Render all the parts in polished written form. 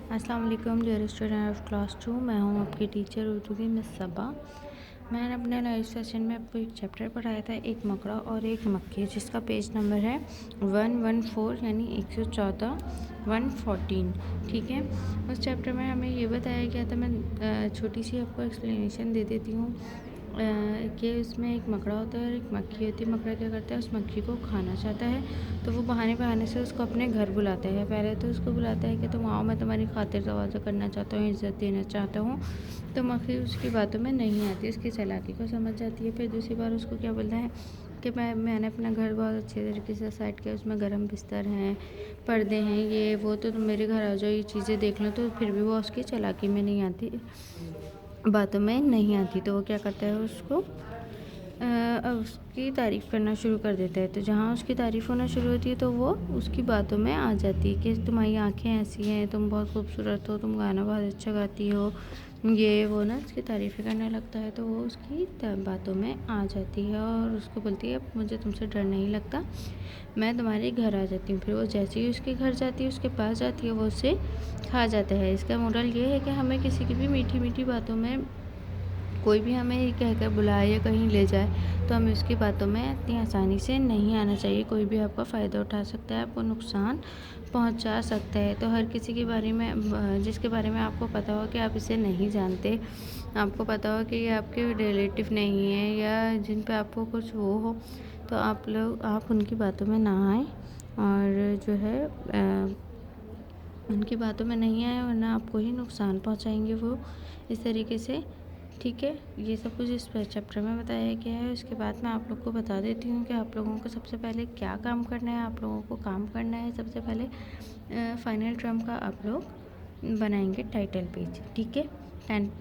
अस्सलाम वालेकुम dear student of class 2। मैं हूं आपकी टीचर उर्दू की मिस सबा। मैंने अपने लाइव सेशन में आपको एक चैप्टर पढ़ाया था, एक मकड़ा और एक मक्खी, जिसका पेज नंबर है 114 यानी 114 114। ठीक है, उस चैप्टर में हमें ये बताया गया था। मैं छोटी सी आपको एक्सप्लेनेशन दे देती हूँ कि उसमें एक मकड़ा होता है और एक मक्खी होती है। मकड़ा क्या करता है, उस मक्खी को खाना चाहता है, तो वो बहाने बहाने से उसको अपने घर बुलाता है। पहले तो उसको बुलाता है कि तुम आओ, मैं तुम्हारी खातिर तवाज़ो करना चाहता हूँ, इज़्ज़त देना चाहता हूँ। तो मक्खी उसकी बातों में नहीं आती, उसकी चालाकी को समझ जाती है। फिर दूसरी बार उसको क्या बोलता है कि मैंने अपना घर बहुत अच्छे तरीके से सेट किया, उसमें गर्म बिस्तर हैं, पर्दे हैं, ये वो, तो तुम मेरे घर आ जाओ, ये चीज़ें देख लो। तो फिर भी वो उसकी चालाकी में नहीं आती, बातों में नहीं आती। तो वो क्या करता है, उसको उसकी तारीफ़ करना शुरू कर देता है। तो जहाँ उसकी तारीफ़ होना शुरू होती है तो वो उसकी बातों में आ जाती है कि तुम्हारी आंखें ऐसी हैं, तुम बहुत खूबसूरत हो, तुम गाना बहुत अच्छा गाती हो, ये वो ना, उसकी तारीफ़ें करने लगता है। तो वो उसकी बातों में आ जाती है और उसको बोलती है मुझे तुमसे डर नहीं लगता, मैं तुम्हारे घर आ जाती हूँ। फिर वो जैसे ही उसके घर जाती है, उसके पास जाती है, वो उसे खा जाता है। इसका मोरल ये है कि हमें किसी की भी मीठी मीठी बातों में, कोई भी हमें कहकर बुलाए या कहीं ले जाए, तो हमें उसकी बातों में इतनी आसानी से नहीं आना चाहिए। कोई भी आपका फ़ायदा उठा सकता है, आपको नुकसान पहुंचा सकता है। तो हर किसी के बारे में, जिसके बारे में आपको पता हो कि आप इसे नहीं जानते, आपको पता हो कि ये आपके रिलेटिव नहीं है या जिन पे आपको कुछ वो हो, तो आप उनकी बातों में ना आए और जो है उनकी बातों में नहीं आए, वरना आपको ही नुकसान पहुंचाएंगे वो इस तरीके से। ठीक है, ये सब कुछ इस चैप्टर में बताया गया है। उसके बाद मैं आप लोग को बता देती हूँ कि आप लोगों को सबसे पहले क्या काम करना है। आप लोगों को काम करना है सबसे पहले फाइनल टर्म का आप लोग बनाएंगे टाइटल पेज। ठीक है,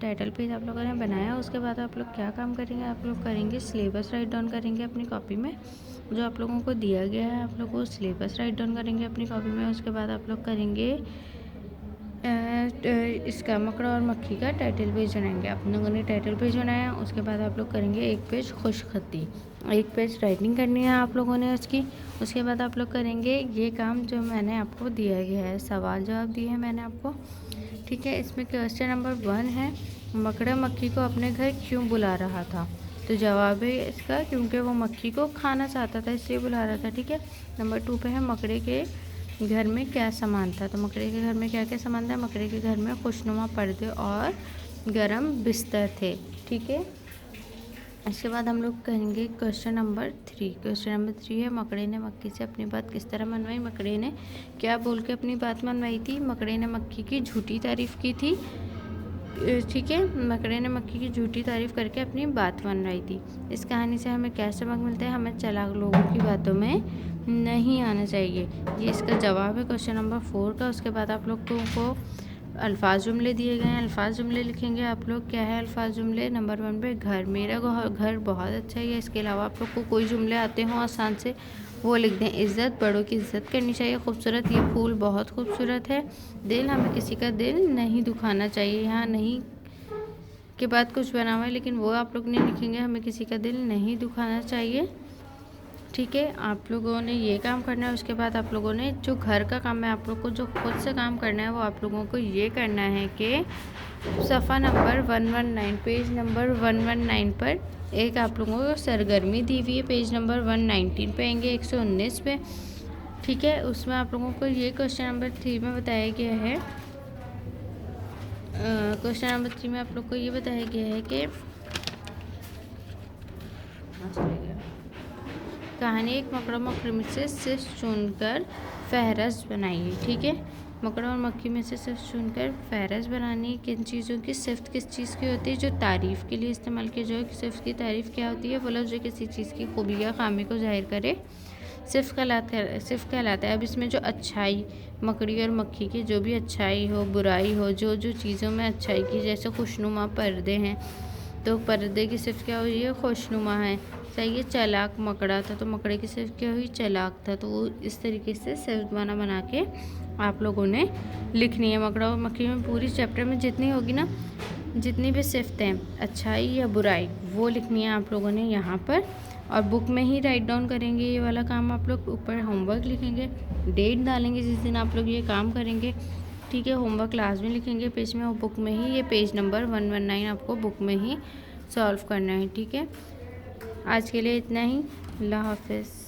टाइटल पेज आप लोगों ने बनाया, उसके बाद आप लोग क्या काम करेंगे, आप लोग करेंगे सिलेबस राइट डाउन करेंगे अपनी कॉपी में। जो आप लोगों को दिया गया है, आप लोग वो सिलेबस राइट डाउन करेंगे अपनी कॉपी में। उसके बाद आप लोग करेंगे इसका मकड़ा और मक्खी का टाइटल पेज बनाएंगे। आप लोगों ने टाइटल पेज बनाया, उसके बाद आप लोग करेंगे एक पेज खुशखती, एक पेज राइटिंग करनी है आप लोगों ने उसकी। उसके बाद आप लोग करेंगे ये काम जो मैंने आपको दिया गया है, सवाल जवाब दिए हैं मैंने आपको। ठीक है, इसमें क्वेश्चन नंबर 1 है, मकड़ा मक्खी को अपने घर क्यों बुला रहा था। तो जवाब है इसका, क्योंकि वो मक्खी को खाना चाहता था, इसलिए बुला रहा था। ठीक है, नंबर 2 पे है, मकड़े के घर में क्या सामान था। तो मकड़े के घर में क्या क्या सामान था, मकड़े के घर में खुशनुमा पर्दे और गरम बिस्तर थे। ठीक है, इसके बाद हम लोग कहेंगे क्वेश्चन नंबर 3। क्वेश्चन नंबर 3 है, मकड़े ने मक्खी से अपनी बात किस तरह मनवाई। मकड़े ने क्या बोल के अपनी बात मनवाई थी। मकड़े ने मक्खी की झूठी तारीफ़ की थी। ठीक है, मकड़े ने मक्खी की झूठी तारीफ़ करके अपनी बात मनवाई थी। इस कहानी से हमें क्या सबक मिलता है, हमें चालाक लोगों की बातों में नहीं आना चाहिए। ये इसका जवाब है क्वेश्चन नंबर 4 का। उसके बाद आप लोग को अल्फाज जुमले दिए गए हैं, अल्फाज जुमले लिखेंगे आप लोग। क्या है अल्फाज जुमले, नंबर 1 पे घर, मेरा घर बहुत अच्छा है। इसके अलावा आप लोग को कोई जुमले आते हों आसान से, वो लिख दें। इज़्ज़त, बड़ों की इज़्ज़त करनी चाहिए। खूबसूरत, ये फूल बहुत खूबसूरत है। दिल, हमें किसी का दिल नहीं दुखाना चाहिए। यहाँ नहीं के बाद कुछ बना हुआ है, लेकिन वो आप लोग नहीं लिखेंगे, हमें किसी का दिल नहीं दुखाना चाहिए। ठीक है, आप लोगों ने ये काम करना है। उसके बाद आप लोगों ने जो घर का काम है, आप लोग को जो खुद से काम करना है, वो आप लोगों को ये करना है कि सफ़ा नंबर 119, पेज नंबर 119 पर एक आप लोगों को सरगर्मी दी हुई है। पेज नंबर 119 पे आएंगे, 119 पे। ठीक है, उसमें आप लोगों को ये क्वेश्चन नंबर 3 में बताया गया है। क्वेश्चन नंबर 3 में आप लोग को ये बताया गया है कि कहानी, एक मकड़ा मक्खी में से सिर्फ चुनकर फहरस्त बनाइए। ठीक है, मकड़ा और मक्खी में से सिर्फ चुनकर फहरस्त बनानी है। किन चीज़ों की सिफ्त किस चीज़ की होती है, जो तारीफ़ के लिए इस्तेमाल की जाए। सिफ्त की तारीफ़ क्या होती है, वो लफ्ज़ जो किसी चीज़ की खूबी या खामी को जाहिर करे, सिर्फ कहलाता है। अब इसमें जो अच्छाई, मकड़ी और मक्खी की जो भी अच्छाई हो बुराई हो, जो जो चीज़ों में अच्छाई की, जैसे खुशनुमा पर्दे हैं, तो पर्दे की सिर्फ क्या हुई है, खुशनुमा है। सही है, चालाक मकड़ा था, तो मकड़े की सिर्फ क्या हुई, चालाक था। तो वो इस तरीके से सिर्फ बना के आप लोगों ने लिखनी है। मकड़ा और मक्खी में पूरी चैप्टर में जितनी होगी ना, जितनी भी सिफ्तें, अच्छाई या बुराई, वो लिखनी है आप लोगों ने यहाँ पर। और बुक में ही राइट डाउन करेंगे ये वाला काम। आप लोग ऊपर होमवर्क लिखेंगे, डेट डालेंगे जिस दिन आप लोग ये काम करेंगे। ठीक है। होमवर्क क्लास में लिखेंगे पेज में और बुक में ही ये पेज नंबर 119 आपको बुक में ही सॉल्व करना है। ठीक है, आज के लिए इतना ही। अल्लाह हाफिज़।